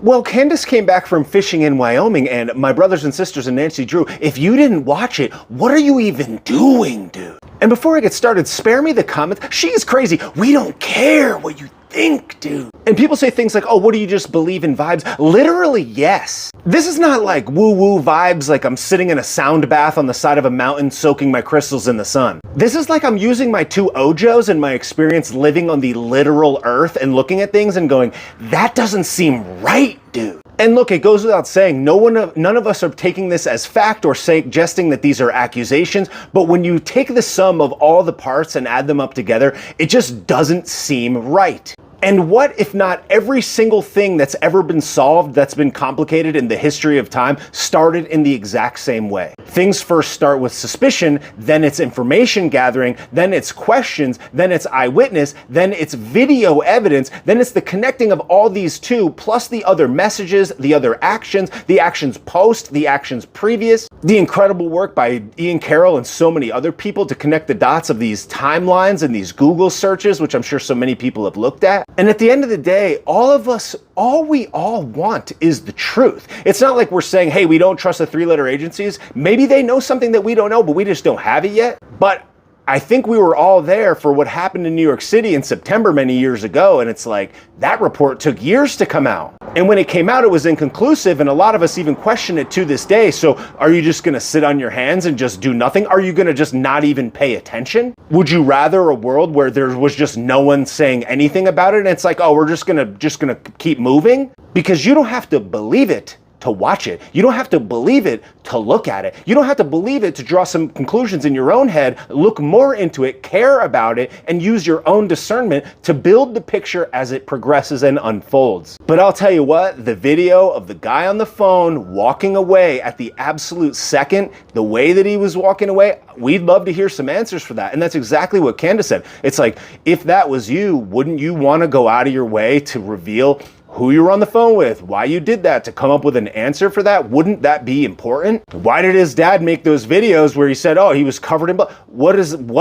Well, Candace came back from fishing in Wyoming, and my brothers and sisters and Nancy Drew, if you didn't watch it, what are you even doing, dude? And before I get started, spare me the comments. She's crazy. We don't care what you think, dude. And people say things like, oh, what do you just believe in vibes? Literally, yes. This is not like woo-woo vibes like I'm sitting in a sound bath on the side of a mountain soaking my crystals in the sun. This is like I'm using my 2 Ojos and my experience living on the literal earth and looking at things and going, that doesn't seem right, dude. And look, it goes without saying, none of us are taking this as fact or suggesting that these are accusations, but when you take the sum of all the parts and add them up together, it just doesn't seem right. And what if not every single thing that's ever been solved that's been complicated in the history of time started in the exact same way? Things first start with suspicion, then it's information gathering, then it's questions, then it's eyewitness, then it's video evidence, then it's the connecting of all these two, plus the other messages, the other actions, the actions post, the actions previous, the incredible work by Ian Carroll and so many other people to connect the dots of these timelines and these Google searches, which I'm sure so many people have looked at. And at the end of the day, all we want is the truth. It's not like we're saying, hey, we don't trust the 3-letter agencies. Maybe they know something that we don't know, but we just don't have it yet. But I think we were all there for what happened in New York City in September many years ago, and it's like, that report took years to come out. And when it came out, it was inconclusive, and a lot of us even question it to this day. So are you just gonna sit on your hands and just do nothing? Are you gonna just not even pay attention? Would you rather a world where there was just no one saying anything about it, and it's like, oh, we're just gonna keep moving? Because you don't have to believe it to watch it. You don't have to believe it to look at it. You don't have to believe it to draw some conclusions in your own head, look more into it, care about it, and use your own discernment to build the picture as it progresses and unfolds. But I'll tell you what, the video of the guy on the phone walking away at the absolute second, the way that he was walking away, we'd love to hear some answers for that. And that's exactly what Candace said. It's like, if that was you, wouldn't you want to go out of your way to reveal who you were on the phone with, why you did that, to come up with an answer for that? Wouldn't that be important? Why did his dad make those videos where he said, oh, he was covered in blood? What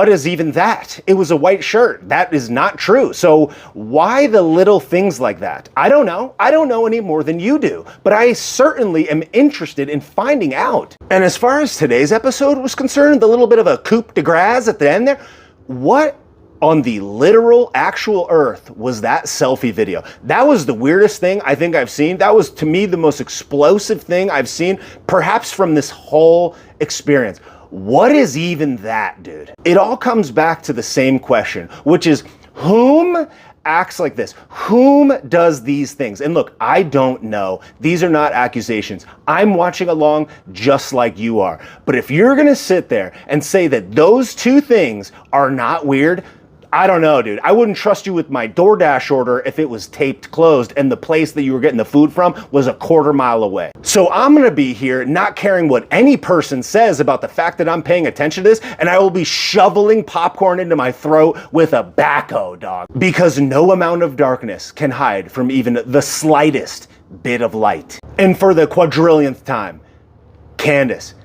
is even that? It was a white shirt. That is not true. So why the little things like that? I don't know. I don't know any more than you do, but I certainly am interested in finding out. And as far as today's episode was concerned, the little bit of a coup de grace at the end there, what on the literal actual earth was that selfie video? That was the weirdest thing I think I've seen. That was, to me, the most explosive thing I've seen, perhaps from this whole experience. What is even that, dude? It all comes back to the same question, which is, whom acts like this? Whom does these things? And look, I don't know. These are not accusations. I'm watching along just like you are. But if you're gonna sit there and say that those two things are not weird, I don't know, dude. I wouldn't trust you with my DoorDash order if it was taped closed and the place that you were getting the food from was a quarter mile away. So I'm gonna be here not caring what any person says about the fact that I'm paying attention to this, and I will be shoveling popcorn into my throat with a backhoe, dog. Because no amount of darkness can hide from even the slightest bit of light. And for the quadrillionth time, Candace,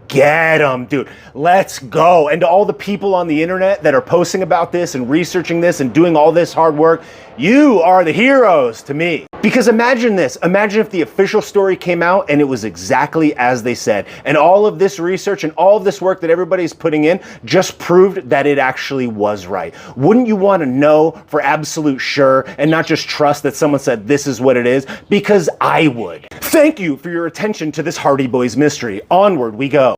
get 'em, dude. Let's go. And to all the people on the internet that are posting about this and researching this and doing all this hard work, you are the heroes to me. Because imagine this. Imagine if the official story came out and it was exactly as they said. And all of this research and all of this work that everybody's putting in just proved that it actually was right. Wouldn't you want to know for absolute sure and not just trust that someone said this is what it is? Because I would. Thank you for your attention to this Hardy Boys mystery. Onward we go.